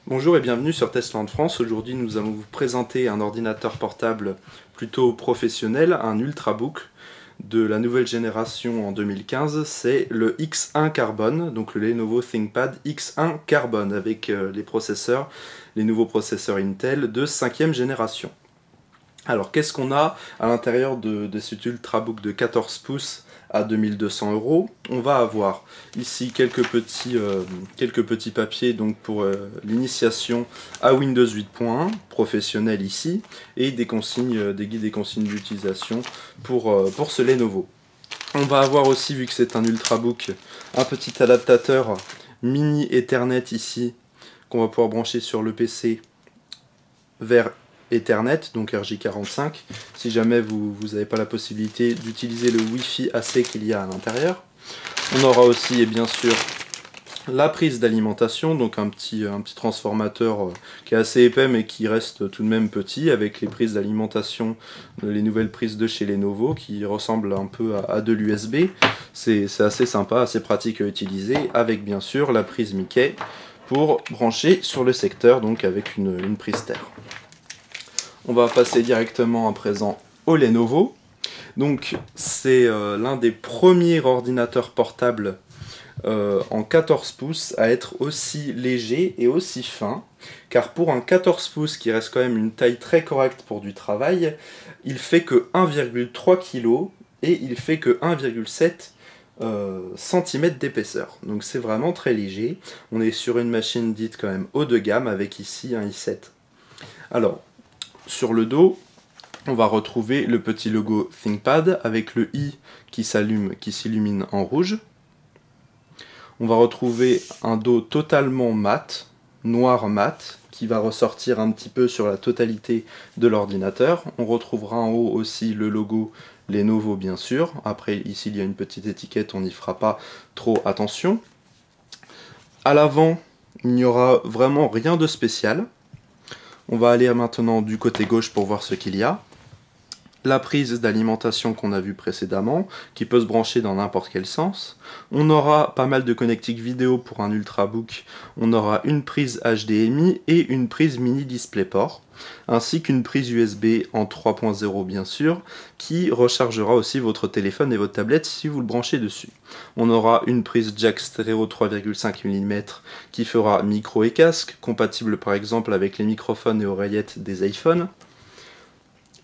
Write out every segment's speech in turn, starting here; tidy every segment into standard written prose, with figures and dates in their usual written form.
Bonjour et bienvenue sur Testland France. Aujourd'hui nous allons vous présenter un ordinateur portable plutôt professionnel, un Ultrabook de la nouvelle génération en 2015. C'est le X1 Carbon, donc le Lenovo ThinkPad X1 Carbon avec les nouveaux processeurs Intel de 5e génération. Alors qu'est-ce qu'on a à l'intérieur de cet Ultrabook de 14 pouces à 2200 €? On va avoir ici quelques petits papiers donc pour l'initiation à Windows 8.1 professionnel ici, et des consignes, des guides et consignes d'utilisation pour ce Lenovo. On va avoir aussi, vu que c'est un Ultrabook, un petit adaptateur mini Ethernet ici qu'on va pouvoir brancher sur le PC vers Ethernet, donc RJ45, si jamais vous n'avez pas la possibilité d'utiliser le Wi-Fi AC qu'il y a à l'intérieur. On aura aussi, et bien sûr, la prise d'alimentation, donc un petit transformateur qui est assez épais mais qui reste tout de même petit, avec les prises d'alimentation, les nouvelles prises de chez Lenovo qui ressemblent un peu à de l'USB. C'est assez sympa, assez pratique à utiliser, avec bien sûr la prise Mickey pour brancher sur le secteur, donc avec une prise terre. On va passer directement à présent au Lenovo. Donc c'est l'un des premiers ordinateurs portables en 14 pouces à être aussi léger et aussi fin, car pour un 14 pouces qui reste quand même une taille très correcte pour du travail, il fait que 1,3 kg et il fait que 1,7 cm d'épaisseur. Donc c'est vraiment très léger. On est sur une machine dite quand même haut de gamme avec ici un i7. Alors, sur le dos, on va retrouver le petit logo ThinkPad avec le i qui s'illumine en rouge. On va retrouver un dos totalement mat, noir mat, qui va ressortir un petit peu sur la totalité de l'ordinateur. On retrouvera en haut aussi le logo Lenovo bien sûr. Après ici il y a une petite étiquette, on n'y fera pas trop attention. À l'avant, il n'y aura vraiment rien de spécial. On va aller maintenant du côté gauche pour voir ce qu'il y a. La prise d'alimentation qu'on a vue précédemment, qui peut se brancher dans n'importe quel sens. On aura pas mal de connectiques vidéo pour un Ultrabook. On aura une prise HDMI et une prise mini DisplayPort, ainsi qu'une prise USB en 3.0 bien sûr, qui rechargera aussi votre téléphone et votre tablette si vous le branchez dessus. On aura une prise jack stéréo 3,5 mm qui fera micro et casque, compatible par exemple avec les microphones et oreillettes des iPhones.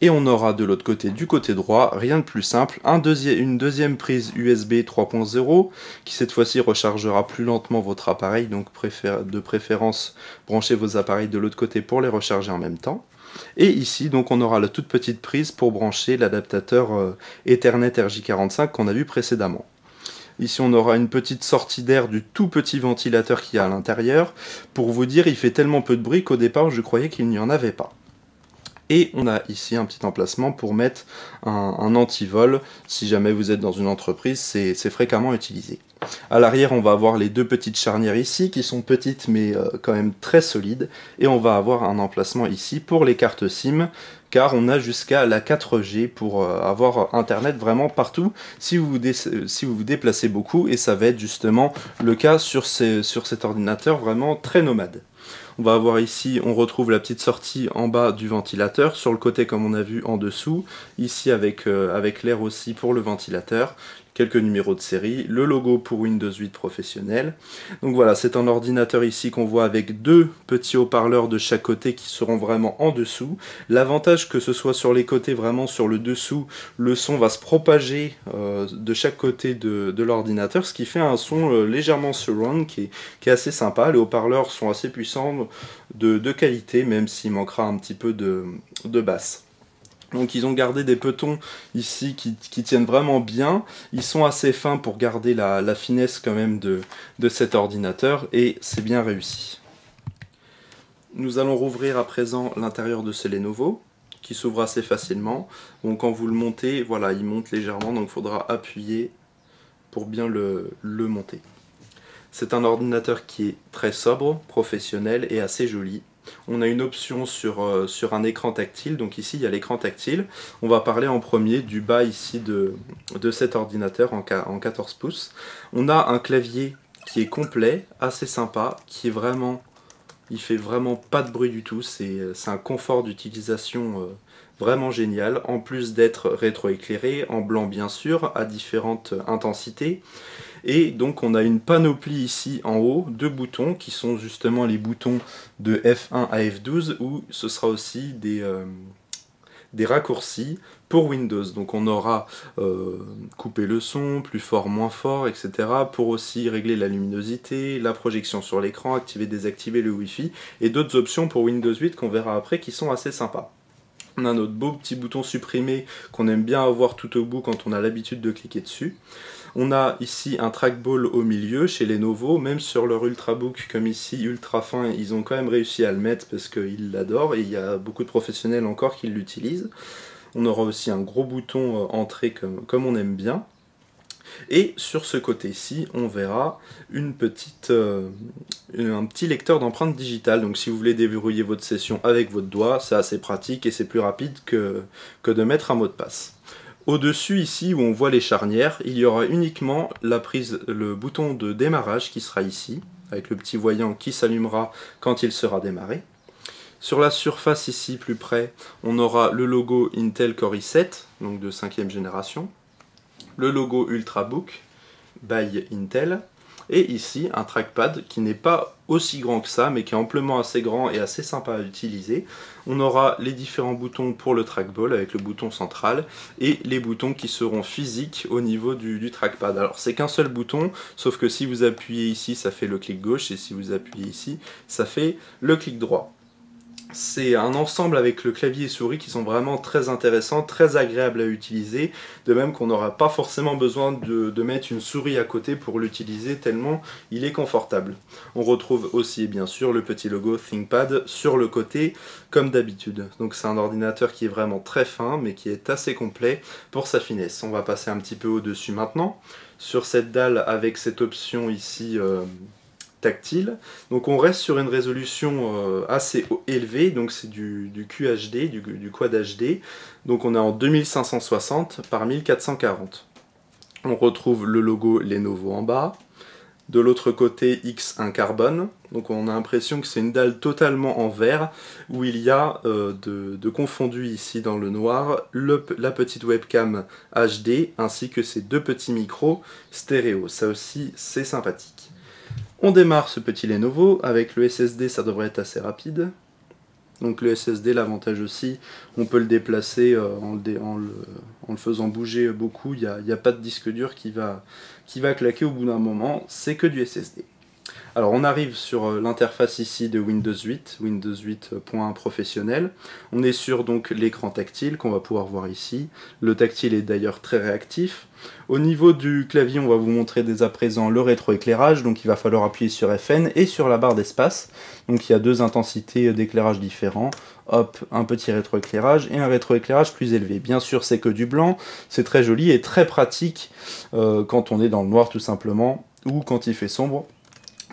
Et on aura de l'autre côté, du côté droit, rien de plus simple, une deuxième prise USB 3.0 qui cette fois-ci rechargera plus lentement votre appareil, donc de préférence branchez vos appareils de l'autre côté pour les recharger en même temps. Et ici donc on aura la toute petite prise pour brancher l'adaptateur Ethernet RJ45 qu'on a vu précédemment. Ici on aura une petite sortie d'air du tout petit ventilateur qu'il y a à l'intérieur. Pour vous dire, il fait tellement peu de bruit qu'au départ je croyais qu'il n'y en avait pas. Et on a ici un petit emplacement pour mettre un antivol. Si jamais vous êtes dans une entreprise, c'est fréquemment utilisé. À l'arrière, on va avoir les deux petites charnières ici, qui sont petites mais quand même très solides. Et on va avoir un emplacement ici pour les cartes SIM, car on a jusqu'à la 4G pour avoir Internet vraiment partout si vous vous déplacez beaucoup. Et ça va être justement le cas sur cet ordinateur vraiment très nomade. On va avoir ici, on retrouve la petite sortie en bas du ventilateur, sur le côté comme on a vu en dessous, ici avec l'air aussi pour le ventilateur, quelques numéros de série, le logo pour Windows 8 professionnel. Donc voilà, c'est un ordinateur ici qu'on voit avec deux petits haut-parleurs de chaque côté qui seront vraiment en dessous. L'avantage que ce soit sur les côtés, vraiment sur le dessous, le son va se propager de chaque côté de l'ordinateur, ce qui fait un son légèrement surround qui est assez sympa. Les haut-parleurs sont assez puissants, de qualité, même s'il manquera un petit peu de basse. Donc ils ont gardé des petons ici qui tiennent vraiment bien. Ils sont assez fins pour garder la finesse quand même de cet ordinateur, et c'est bien réussi. Nous allons rouvrir à présent l'intérieur de ce Lenovo, qui s'ouvre assez facilement. Donc quand vous le montez, voilà, il monte légèrement, donc il faudra appuyer pour bien le monter. C'est un ordinateur qui est très sobre, professionnel et assez joli. on a une option sur un écran tactile. Donc ici, il y a l'écran tactile. On va parler en premier du bas ici de cet ordinateur en 14 pouces. On a un clavier qui est complet, assez sympa, qui est vraiment... Il fait vraiment pas de bruit du tout, c'est un confort d'utilisation vraiment génial, en plus d'être rétroéclairé, en blanc bien sûr, à différentes intensités. Et donc on a une panoplie ici en haut de boutons qui sont justement les boutons de F1 à F12, où ce sera aussi des raccourcis pour Windows. Donc on aura couper le son, plus fort, moins fort, etc. pour aussi régler la luminosité, la projection sur l'écran, activer, désactiver le Wi-Fi, et d'autres options pour Windows 8 qu'on verra après qui sont assez sympas. On a notre beau petit bouton supprimer qu'on aime bien avoir tout au bout quand on a l'habitude de cliquer dessus. On a ici un trackball au milieu chez Lenovo, même sur leur Ultrabook comme ici, ultra fin, ils ont quand même réussi à le mettre parce qu'ils l'adorent et il y a beaucoup de professionnels encore qui l'utilisent. On aura aussi un gros bouton entrée comme on aime bien. Et sur ce côté-ci, on verra un petit lecteur d'empreintes digitales. Donc si vous voulez déverrouiller votre session avec votre doigt, c'est assez pratique et c'est plus rapide que de mettre un mot de passe. Au-dessus ici où on voit les charnières, il y aura uniquement le bouton de démarrage qui sera ici, avec le petit voyant qui s'allumera quand il sera démarré. Sur la surface ici plus près, on aura le logo Intel Core i7, donc de 5e génération, le logo Ultrabook by Intel, et ici un trackpad qui n'est pas aussi grand que ça, mais qui est amplement assez grand et assez sympa à utiliser. On aura les différents boutons pour le trackball avec le bouton central et les boutons qui seront physiques au niveau du trackpad. Alors c'est qu'un seul bouton, sauf que si vous appuyez ici, ça fait le clic gauche, et si vous appuyez ici, ça fait le clic droit. C'est un ensemble avec le clavier et souris qui sont vraiment très intéressants, très agréables à utiliser, de même qu'on n'aura pas forcément besoin de mettre une souris à côté pour l'utiliser tellement il est confortable. On retrouve aussi bien sûr le petit logo ThinkPad sur le côté comme d'habitude. Donc c'est un ordinateur qui est vraiment très fin mais qui est assez complet pour sa finesse. On va passer un petit peu au-dessus maintenant, sur cette dalle avec cette option ici tactile. Donc on reste sur une résolution assez élevée, donc c'est du QHD, du Quad HD. Donc on est en 2560 par 1440. On retrouve le logo Lenovo en bas. De l'autre côté, X1 carbone. Donc on a l'impression que c'est une dalle totalement en verre, où il y a de confondu ici dans le noir la petite webcam HD, ainsi que ces deux petits micros stéréo. Ça aussi, c'est sympathique. On démarre ce petit Lenovo, avec le SSD ça devrait être assez rapide. Donc le SSD, l'avantage aussi, on peut le déplacer en le faisant bouger beaucoup, il n'y a pas de disque dur qui va claquer au bout d'un moment, c'est que du SSD. Alors on arrive sur l'interface ici de Windows 8, Windows 8.1 professionnel. On est sur donc l'écran tactile qu'on va pouvoir voir ici. Le tactile est d'ailleurs très réactif. Au niveau du clavier, on va vous montrer dès à présent le rétroéclairage, donc il va falloir appuyer sur FN et sur la barre d'espace. Donc il y a deux intensités d'éclairage différents. Hop, un petit rétroéclairage et un rétroéclairage plus élevé. Bien sûr, c'est que du blanc, c'est très joli et très pratique quand on est dans le noir tout simplement, ou quand il fait sombre,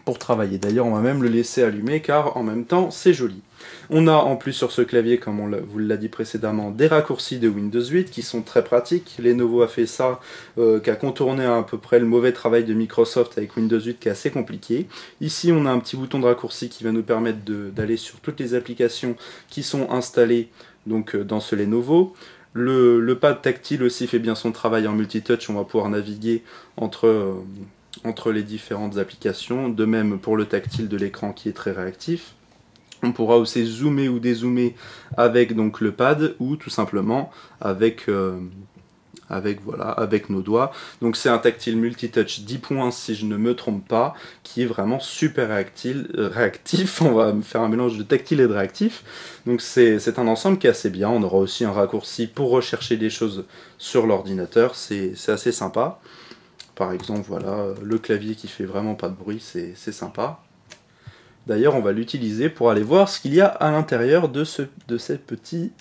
pour travailler. D'ailleurs, on va même le laisser allumer car en même temps, c'est joli. On a en plus sur ce clavier, comme on vous l'a dit précédemment, des raccourcis de Windows 8 qui sont très pratiques. Lenovo a fait ça, qui a contourné à peu près le mauvais travail de Microsoft avec Windows 8 qui est assez compliqué. Ici, on a un petit bouton de raccourci qui va nous permettre d'aller sur toutes les applications qui sont installées donc, dans ce Lenovo. Le pad tactile aussi fait bien son travail en multitouch, on va pouvoir naviguer entre les différentes applications, de même pour le tactile de l'écran qui est très réactif. On pourra aussi zoomer ou dézoomer avec donc le pad ou tout simplement avec nos doigts. Donc c'est un tactile multitouch 10 points si je ne me trompe pas, qui est vraiment super réactif. On va faire un mélange de tactile et de réactif. Donc c'est un ensemble qui est assez bien. On aura aussi un raccourci pour rechercher des choses sur l'ordinateur, c'est assez sympa. Par exemple, voilà, le clavier qui fait vraiment pas de bruit, c'est sympa. D'ailleurs, on va l'utiliser pour aller voir ce qu'il y a à l'intérieur de ces petits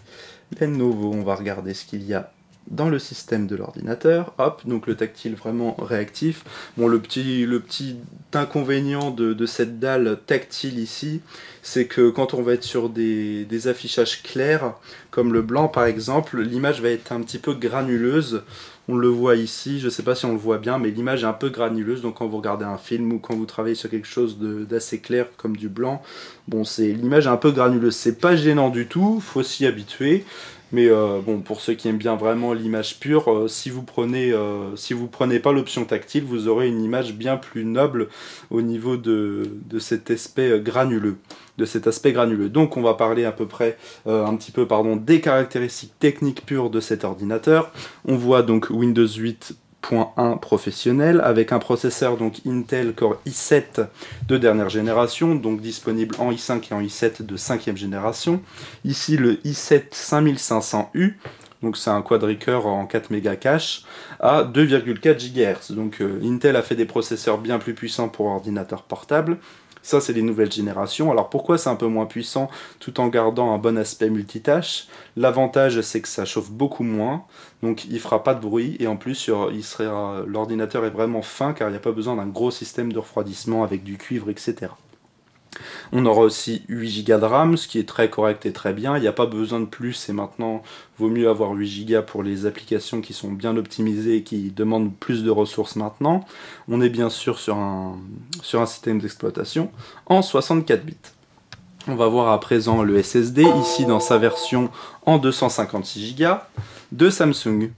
Lenovo. On va regarder ce qu'il y a dans le système de l'ordinateur, hop, donc le tactile vraiment réactif. Bon, le petit inconvénient de cette dalle tactile ici, c'est que quand on va être sur des affichages clairs, comme le blanc par exemple, l'image va être un petit peu granuleuse. On le voit ici, je ne sais pas si on le voit bien, mais l'image est un peu granuleuse, donc quand vous regardez un film ou quand vous travaillez sur quelque chose d'assez clair comme du blanc, bon, l'image est un peu granuleuse. C'est pas gênant du tout, faut s'y habituer. Mais bon, pour ceux qui aiment bien vraiment l'image pure, si vous prenez pas l'option tactile, vous aurez une image bien plus noble au niveau de cet aspect granuleux. Donc on va parler à peu près, un petit peu pardon, des caractéristiques techniques pures de cet ordinateur. On voit donc Windows 8.1 professionnel avec un processeur donc Intel Core i7 de dernière génération, donc disponible en i5 et en i7 de 5e génération. Ici le i7 5500U, donc c'est un quad-core en 4 méga cache à 2,4 GHz. Donc Intel a fait des processeurs bien plus puissants pour ordinateur portable. Ça, c'est les nouvelles générations. Alors pourquoi c'est un peu moins puissant tout en gardant un bon aspect multitâche? L'avantage, c'est que ça chauffe beaucoup moins, donc il ne fera pas de bruit, et en plus, l'ordinateur est vraiment fin, car il n'y a pas besoin d'un gros système de refroidissement avec du cuivre, etc. On aura aussi 8 Go de RAM, ce qui est très correct et très bien. Il n'y a pas besoin de plus, et maintenant, vaut mieux avoir 8 Go pour les applications qui sont bien optimisées et qui demandent plus de ressources maintenant. On est bien sûr sur un système d'exploitation en 64 bits. On va voir à présent le SSD, ici dans sa version en 256 Go de Samsung.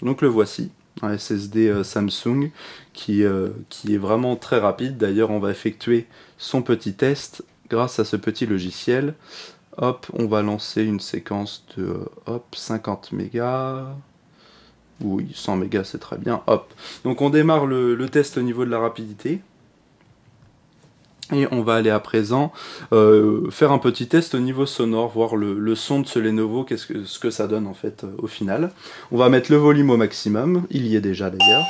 Donc le voici, un SSD Samsung qui est vraiment très rapide. D'ailleurs, on va effectuer son petit test grâce à ce petit logiciel. Hop, on va lancer une séquence de 50 mégas. Oui, 100 mégas, c'est très bien. Hop. Donc on démarre le test au niveau de la rapidité. Et on va aller à présent faire un petit test au niveau sonore, voir le son de ce Lenovo, ce que ça donne en fait au final. On va mettre le volume au maximum, il y est déjà d'ailleurs.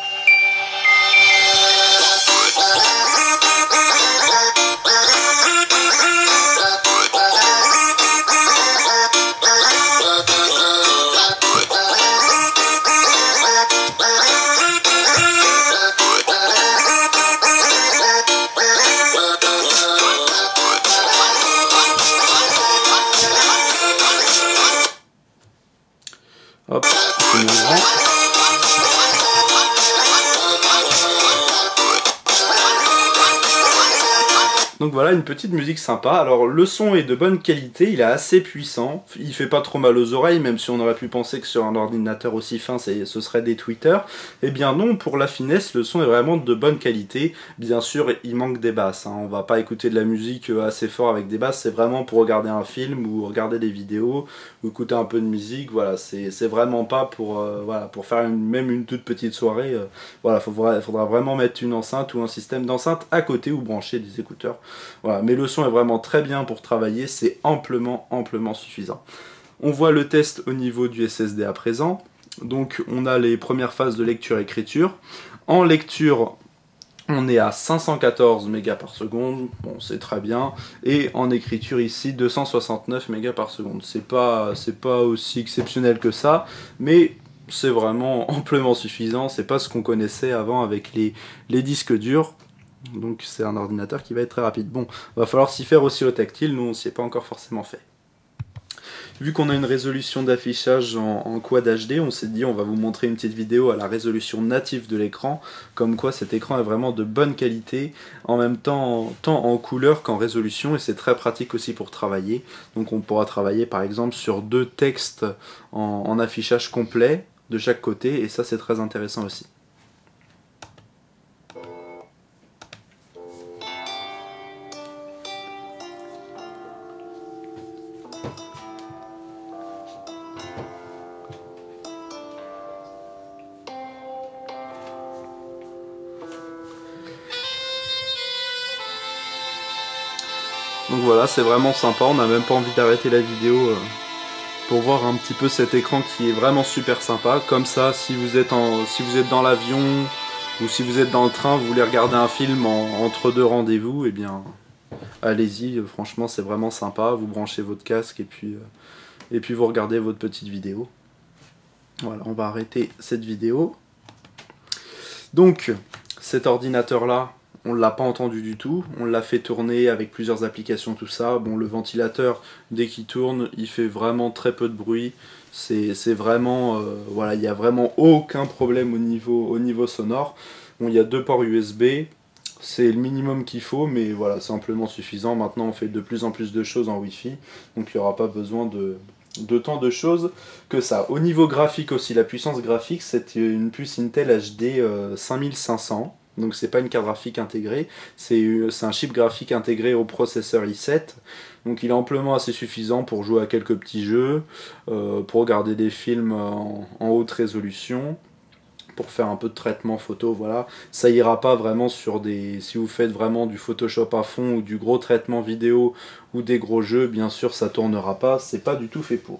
Hop, c'est moins grand. Donc voilà, une petite musique sympa. Alors le son est de bonne qualité, il est assez puissant, il fait pas trop mal aux oreilles, même si on aurait pu penser que sur un ordinateur aussi fin ce serait des tweeters. Eh bien non, pour la finesse, le son est vraiment de bonne qualité. Bien sûr, il manque des basses, hein. On va pas écouter de la musique assez fort avec des basses, c'est vraiment pour regarder un film ou regarder des vidéos, ou écouter un peu de musique, voilà, c'est vraiment pas pour, voilà, pour faire même une toute petite soirée. Voilà, faudra vraiment mettre une enceinte ou un système d'enceinte à côté ou brancher des écouteurs. Voilà, mais le son est vraiment très bien pour travailler, c'est amplement suffisant. On voit le test au niveau du SSD à présent. Donc on a les premières phases de lecture-écriture. En lecture, on est à 514 mégas par seconde, bon c'est très bien. Et en écriture ici, 269 mégas par seconde. C'est pas aussi exceptionnel que ça, mais c'est vraiment amplement suffisant. C'est pas ce qu'on connaissait avant avec les disques durs. Donc c'est un ordinateur qui va être très rapide. Bon, va falloir s'y faire aussi au tactile, nous on s'y est pas encore forcément fait. Vu qu'on a une résolution d'affichage en Quad HD, on s'est dit on va vous montrer une petite vidéo à la résolution native de l'écran, comme quoi cet écran est vraiment de bonne qualité, en même temps tant en couleur qu'en résolution, et c'est très pratique aussi pour travailler. Donc on pourra travailler par exemple sur 2 textes en affichage complet de chaque côté, et ça c'est très intéressant aussi. Donc voilà, c'est vraiment sympa, on n'a même pas envie d'arrêter la vidéo pour voir un petit peu cet écran qui est vraiment super sympa. Comme ça, si vous êtes dans l'avion ou si vous êtes dans le train, vous voulez regarder un film entre 2 rendez-vous, eh bien allez-y, franchement c'est vraiment sympa, vous branchez votre casque et puis vous regardez votre petite vidéo. Voilà, on va arrêter cette vidéo. Donc, cet ordinateur-là, on ne l'a pas entendu du tout. On l'a fait tourner avec plusieurs applications, tout ça. Bon, le ventilateur, dès qu'il tourne, il fait vraiment très peu de bruit. C'est vraiment... voilà, il n'y a vraiment aucun problème au niveau sonore. Bon, il y a 2 ports USB. C'est le minimum qu'il faut, mais voilà, c'est amplement suffisant. Maintenant, on fait de plus en plus de choses en Wi-Fi. Donc, il n'y aura pas besoin de tant de choses que ça. Au niveau graphique aussi, la puissance graphique, c'est une puce Intel HD 5500. Donc c'est pas une carte graphique intégrée, c'est un chip graphique intégré au processeur i7. Donc il est amplement assez suffisant pour jouer à quelques petits jeux, pour regarder des films en haute résolution, pour faire un peu de traitement photo, voilà. Ça ira pas vraiment sur des... Si vous faites vraiment du Photoshop à fond ou du gros traitement vidéo ou des gros jeux, bien sûr ça tournera pas, c'est pas du tout fait pour.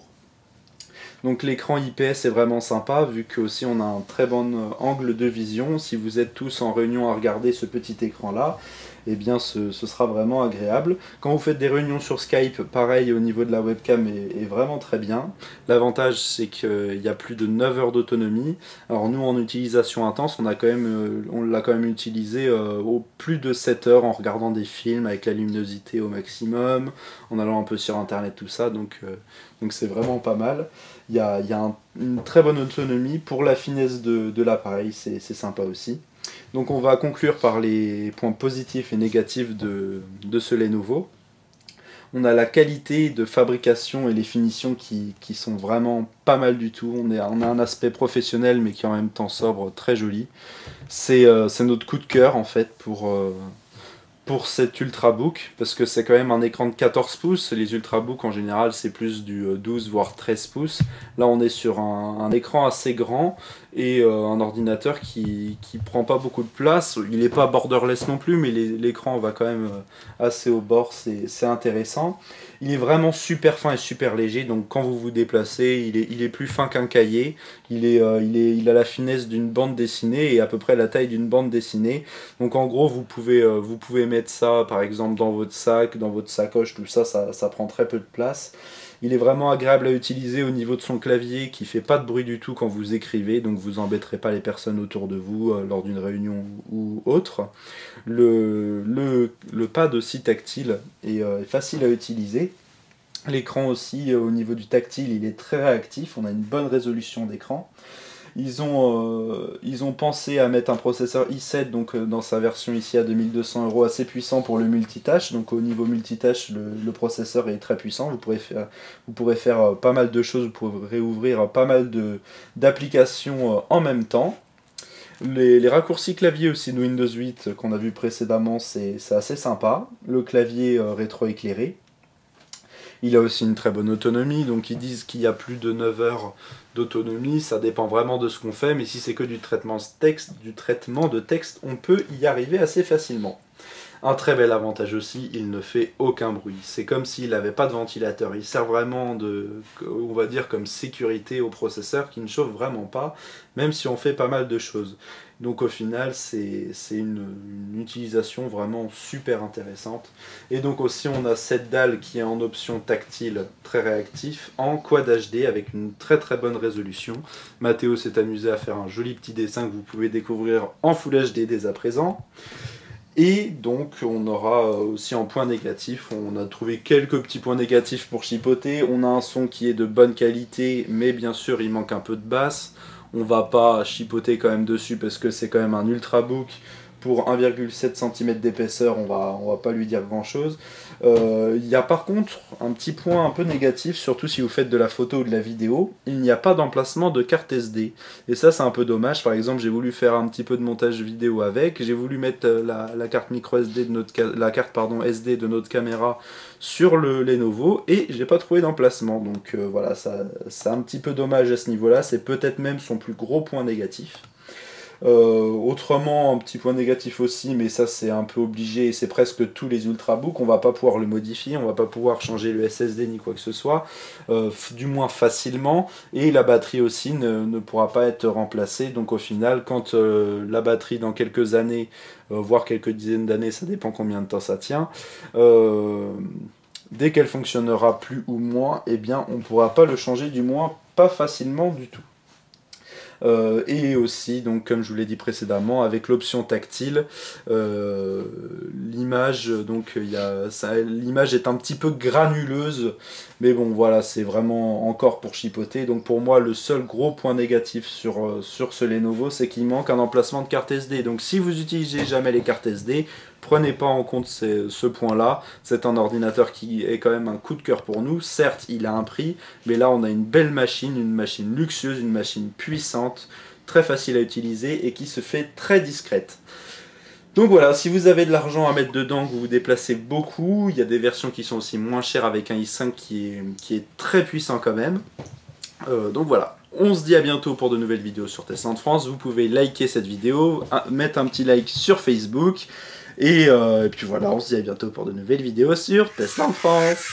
Donc l'écran IPS est vraiment sympa, vu que aussi on a un très bon angle de vision. Si vous êtes tous en réunion à regarder ce petit écran là, eh bien ce sera vraiment agréable. Quand vous faites des réunions sur Skype, pareil au niveau de la webcam est vraiment très bien. L'avantage c'est qu'il y a plus de 9 heures d'autonomie. Alors nous en utilisation intense, on l'a quand même utilisé au plus de 7 heures en regardant des films avec la luminosité au maximum, en allant un peu sur internet, tout ça, donc c'est vraiment pas mal. Il y a une très bonne autonomie pour la finesse de l'appareil, c'est sympa aussi. Donc on va conclure par les points positifs et négatifs de ce Lenovo. On a la qualité de fabrication et les finitions qui sont vraiment pas mal du tout. On a un aspect professionnel mais qui est en même temps sobre, très joli. C'est notre coup de cœur en fait pour cet Ultrabook, parce que c'est quand même un écran de 14 pouces. Les Ultrabooks en général c'est plus du 12 voire 13 pouces. Là on est sur un écran assez grand et un ordinateur qui prend pas beaucoup de place. Il n'est pas borderless non plus, mais l'écran va quand même assez au bord, c'est intéressant. Il est vraiment super fin et super léger, donc quand vous vous déplacez, il est plus fin qu'un cahier. Il a la finesse d'une bande dessinée et à peu près la taille d'une bande dessinée. Donc en gros, vous pouvez mettre ça par exemple dans votre sac, dans votre sacoche, tout ça, ça prend très peu de place. Il est vraiment agréable à utiliser au niveau de son clavier qui fait pas de bruit du tout quand vous écrivez, donc vous embêterez pas les personnes autour de vous lors d'une réunion ou autre. Le pad aussi tactile est facile à utiliser. L'écran aussi, au niveau du tactile, il est très réactif, on a une bonne résolution d'écran. Ils ont pensé à mettre un processeur i7 donc, dans sa version ici à 2200 € assez puissant pour le multitâche. Donc au niveau multitâche, le processeur est très puissant. Vous pourrez faire pas mal de choses, vous pourrez ouvrir pas mal d'applications en même temps. Les raccourcis clavier aussi de Windows 8 qu'on a vu précédemment, c'est assez sympa. Le clavier rétro-éclairé. Il a aussi une très bonne autonomie, donc ils disent qu'il y a plus de 9 heures d'autonomie, ça dépend vraiment de ce qu'on fait, mais si c'est que du traitement de texte, on peut y arriver assez facilement. Un très bel avantage aussi, il ne fait aucun bruit. C'est comme s'il n'avait pas de ventilateur. Il sert vraiment on va dire, comme sécurité au processeur qui ne chauffe vraiment pas, même si on fait pas mal de choses. Donc au final, c'est une utilisation vraiment super intéressante. Et donc aussi, on a cette dalle qui est en option tactile, très réactif, en Quad HD avec une très très bonne résolution. Mathéo s'est amusé à faire un joli petit dessin que vous pouvez découvrir en Full HD dès à présent. Et donc on aura aussi en point négatif, on a trouvé quelques petits points négatifs pour chipoter. On a un son qui est de bonne qualité, mais bien sûr il manque un peu de basse. On va pas chipoter quand même dessus parce que c'est quand même un Ultrabook. Pour 1,7 cm d'épaisseur, on va pas lui dire grand chose. Il y a par contre un petit point un peu négatif, surtout si vous faites de la photo ou de la vidéo, il n'y a pas d'emplacement de carte SD. Et ça c'est un peu dommage. Par exemple, j'ai voulu faire un petit peu de montage vidéo avec, j'ai voulu mettre la carte micro SD SD de notre caméra sur le Lenovo et j'ai pas trouvé d'emplacement. Donc voilà, c'est un petit peu dommage à ce niveau-là. C'est peut-être même son plus gros point négatif. Autrement, un petit point négatif aussi, mais ça c'est un peu obligé et c'est presque tous les Ultrabooks, on va pas pouvoir le modifier, on va pas pouvoir changer le SSD ni quoi que ce soit, du moins facilement, et la batterie aussi ne pourra pas être remplacée. Donc au final, quand la batterie dans quelques années, voire quelques dizaines d'années, ça dépend combien de temps ça tient, dès qu'elle fonctionnera plus ou moins, eh bien on pourra pas le changer, du moins pas facilement du tout. et aussi, donc comme je vous l'ai dit précédemment, avec l'option tactile, l'image, donc l'image est un petit peu granuleuse, mais bon voilà, c'est vraiment encore pour chipoter. Donc pour moi, le seul gros point négatif sur ce Lenovo, c'est qu'il manque un emplacement de carte SD. Donc si vous utilisez jamais les cartes SD, prenez pas en compte ce point-là. C'est un ordinateur qui est quand même un coup de cœur pour nous. Certes, il a un prix, mais là on a une belle machine, une machine luxueuse, une machine puissante, très facile à utiliser et qui se fait très discrète. Donc voilà, si vous avez de l'argent à mettre dedans, que vous vous déplacez beaucoup, il y a des versions qui sont aussi moins chères avec un i5 qui est très puissant quand même. Donc voilà, on se dit à bientôt pour de nouvelles vidéos sur Testland France. Vous pouvez liker cette vidéo, mettre un petit like sur Facebook. Et puis voilà, on se dit à bientôt pour de nouvelles vidéos sur Testland France.